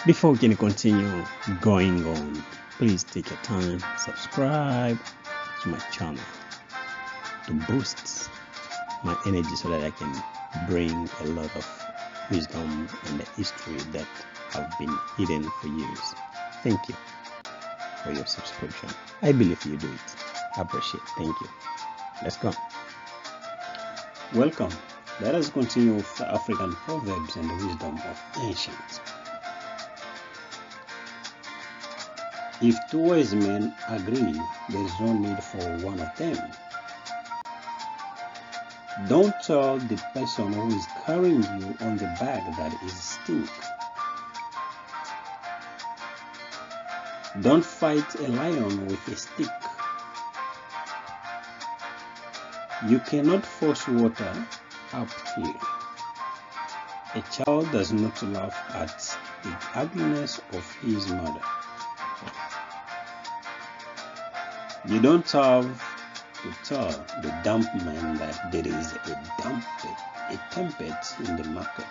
Before we can continue going on, please take your time, subscribe to my channel to boost my energy so that I can bring a lot of wisdom and the history that have been hidden for years. Thank you for your subscription. I believe you do it. I appreciate it. Thank you. Let's go. Welcome. Let us continue with the African proverbs and the wisdom of ancients. If two wise men agree, there is no need for one of them. Don't tell the person who is carrying you on the back that is stink. Don't fight a lion with a stick. You cannot force water uphill. A child does not laugh at the ugliness of his mother. You don't have to tell the dump man that there is a tempest in the market.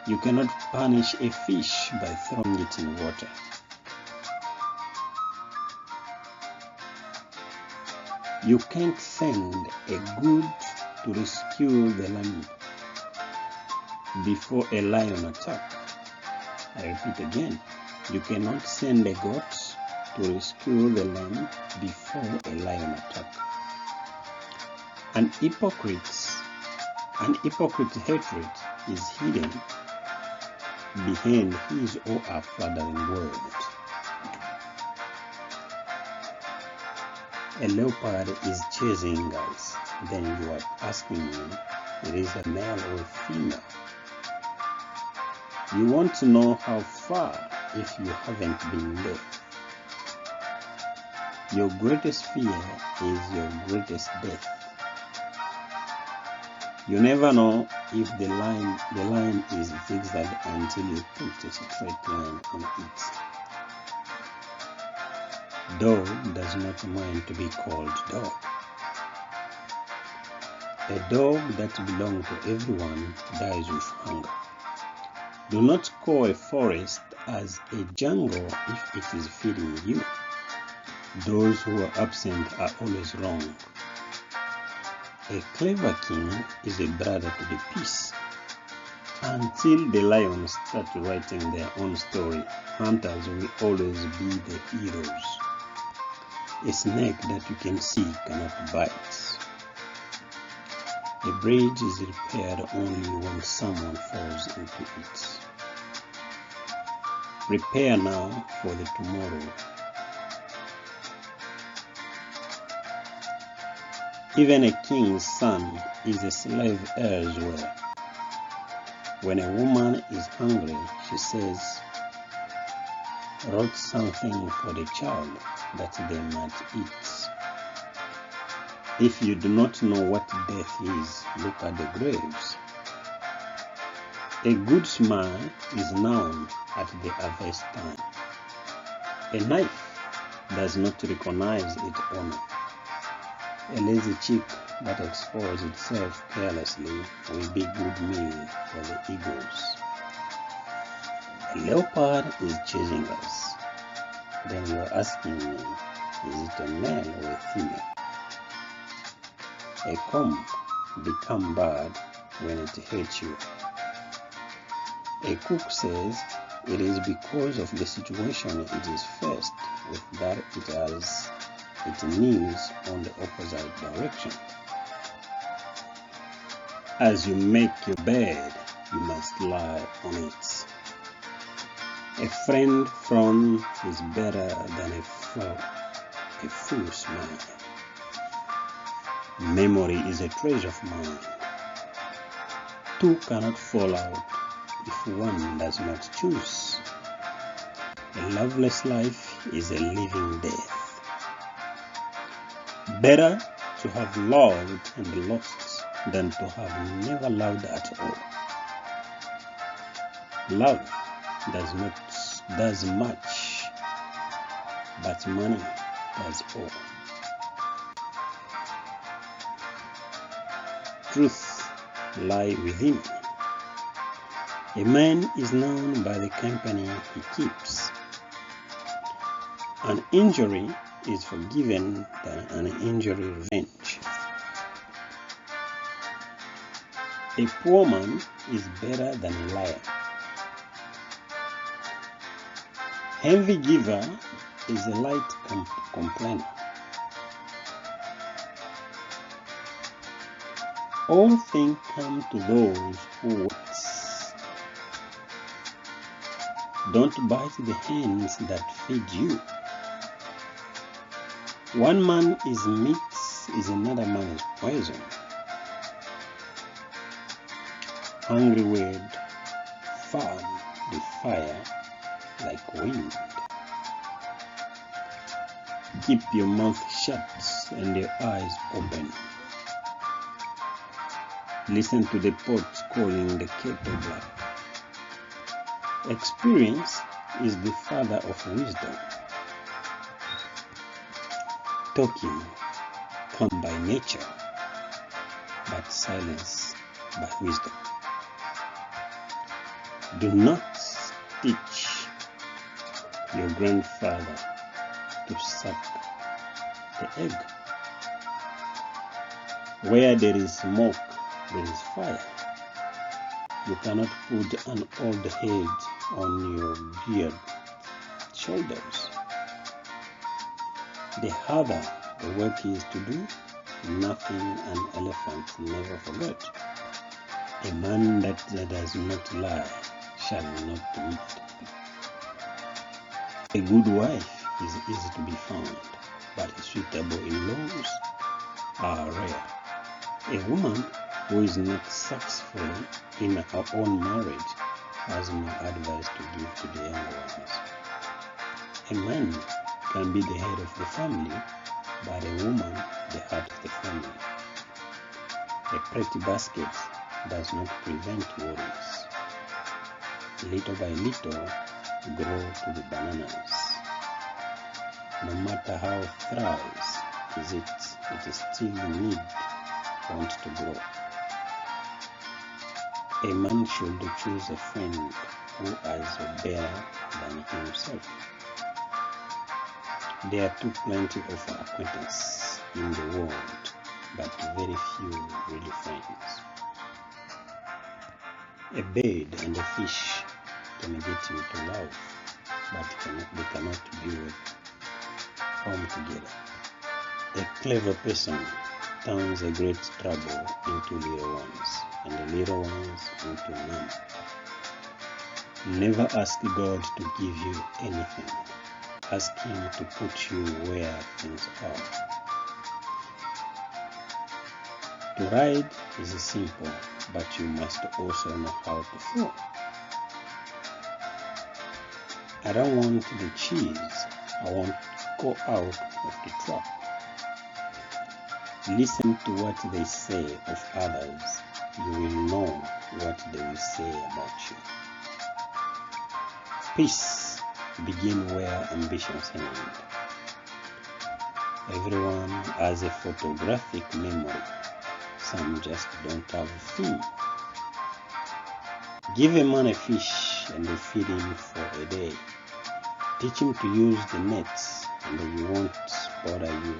You cannot punish a fish by throwing it in water. You can't send a goat to rescue the lamb before a lion attacks. I repeat again, you cannot send a goat to rescue the lamb before a lion attacks. An hypocrite's hatred is hidden behind his or her flattering words. A leopard is chasing us, then you are asking me, it is a male or a female. You want to know how far if you haven't been there. Your greatest fear is your greatest death. You never know if the line is zigzag until you put a straight line on it. Dog does not mind to be called dog. A dog that belongs to everyone dies with hunger. Do not call a forest as a jungle if it is feeding you. Those who are absent are always wrong. A clever king is a brother to the peace. Until the lions start writing their own story, hunters will always be the heroes. A snake that you can see cannot bite. A bridge is repaired only when someone falls into it. Prepare now for the tomorrow. Even a king's son is a slave elsewhere. When a woman is hungry, she says, "Wrote something for the child that they might eat." If you do not know what death is, look at the graves. A good smile is known at the harvest time. A knife does not recognize its owner. A lazy chick that exposes itself carelessly will be good meal for the eagles. A leopard is chasing us. Then you are asking me, is it a male or a female? A comb becomes bad when it hurts you. A cook says it is because of the situation it is faced with that it has its knees on the opposite direction. As you make your bed, you must lie on it. A friend from is better than a full smile. Memory is a treasure of mine. Two cannot fall out if one does not choose. A loveless life is a living death. Better to have loved and lost than to have never loved at all. Love does much, but money does all. Truth lie within. A man is known by the company he keeps. An injury is forgiven than an injury revenge. A poor man is better than a liar. Heavy giver is a light complainer. All things come to those who wait. Don't bite the hands that feed you. One man is meat is another man's poison. Hungry word fan the fire like wind. Keep your mouth shut and your eyes open. Listen to the pot calling the kettle black. Experience is the father of wisdom. Talking come by nature, but silence by wisdom. Do not teach your grandfather to suck the egg. Where there is smoke, there is fire. You cannot put an old head on your beard shoulders. The harder the work is to do, nothing an elephant never forget. A man that does not lie shall not meet. A good wife is easy to be found, but suitable in-laws are rare. A woman who is not successful in her own marriage has no advice to give to the young ones. A man can be the head of the family, but a woman the heart of the family. A pretty basket does not prevent worries. Little by little, grow to the bananas. No matter how thrice it is still need want to grow. A man should choose a friend who is better than himself. There are too plenty of acquaintances in the world, but very few really friends. A bird and a fish can get into love, but they cannot build home together. A clever person turns a great trouble into little ones, and the little ones into none. Never ask God to give you anything. Ask Him to put you where things are. To ride is simple, but you must also know how to fall. I don't want the cheese, I want to go out of the trap. Listen to what they say of others, you will know what they will say about you. Peace begin where ambitions end. Everyone has a photographic memory, some just don't have a film. Give a man a fish and you feed him for a day. Teach him to use the nets and he won't bother you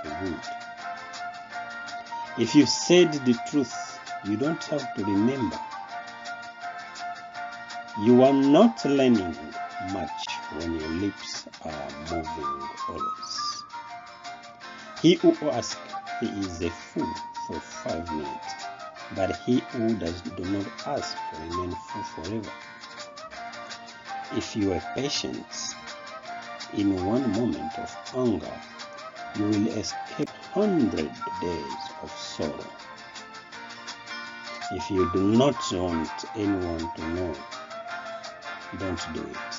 for good. If you said the truth, you don't have to remember. You are not learning much when your lips are moving always. He who asks, he is a fool for 5 minutes, but he who do not ask remain fool forever. If you are patient in one moment of hunger, you will escape 100 days of sorrow. If you do not want anyone to know, don't do it.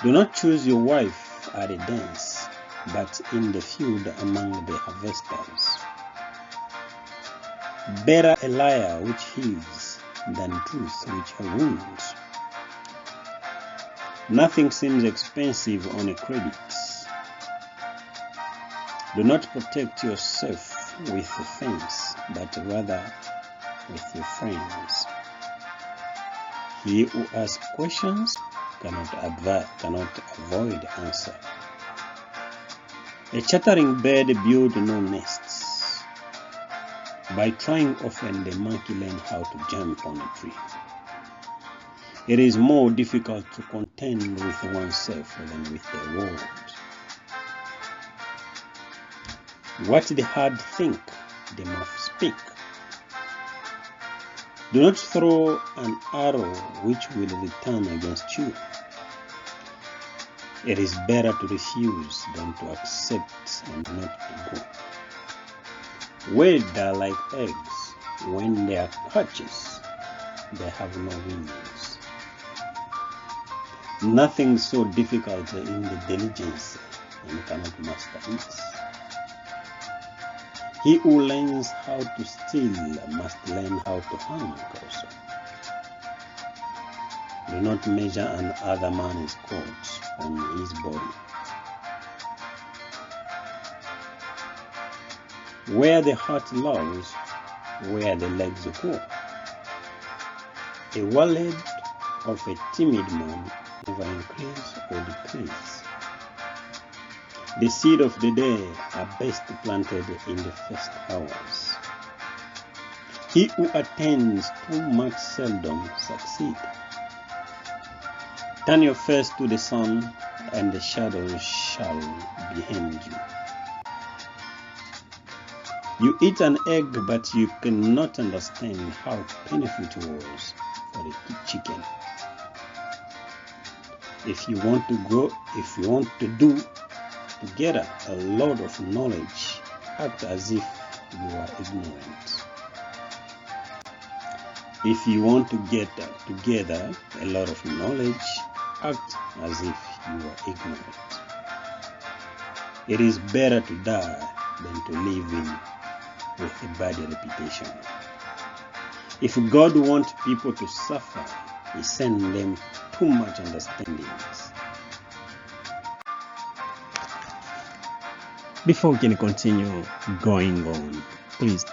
Do not choose your wife at a dance, but in the field among the harvesters. Better a liar which heals than truth which wounds. Nothing seems expensive on a credit. Do not protect yourself with things, but rather with your friends. He who asks questions cannot avoid answer. A chattering bird builds no nests. By trying often, the monkey learns how to jump on a tree. It is more difficult to contend with oneself than with the world. What the heart think, the mouth speak. Do not throw an arrow which will return against you. It is better to refuse than to accept and not to go. Words are like eggs. When they are hatches, they have no wings. Nothing so difficult in the diligence and cannot master it. He who learns how to steal must learn how to hang also. Do not measure another man's coat on his body. Where the heart loves, where the legs go. A word of a timid man never increase or decrease. The seed of the day are best planted in the first hours. He who attends too much seldom succeeds. Turn your face to the sun, and the shadows shall be behind you. You eat an egg, but you cannot understand how painful it was for the chicken. If you want to do together a lot of knowledge, act as if you are ignorant. If you want to get together a lot of knowledge, act as if you are ignorant. It is better to die than to live with a bad reputation. If God wants people to suffer, He sends them too much understandings. Before we can continue going on, please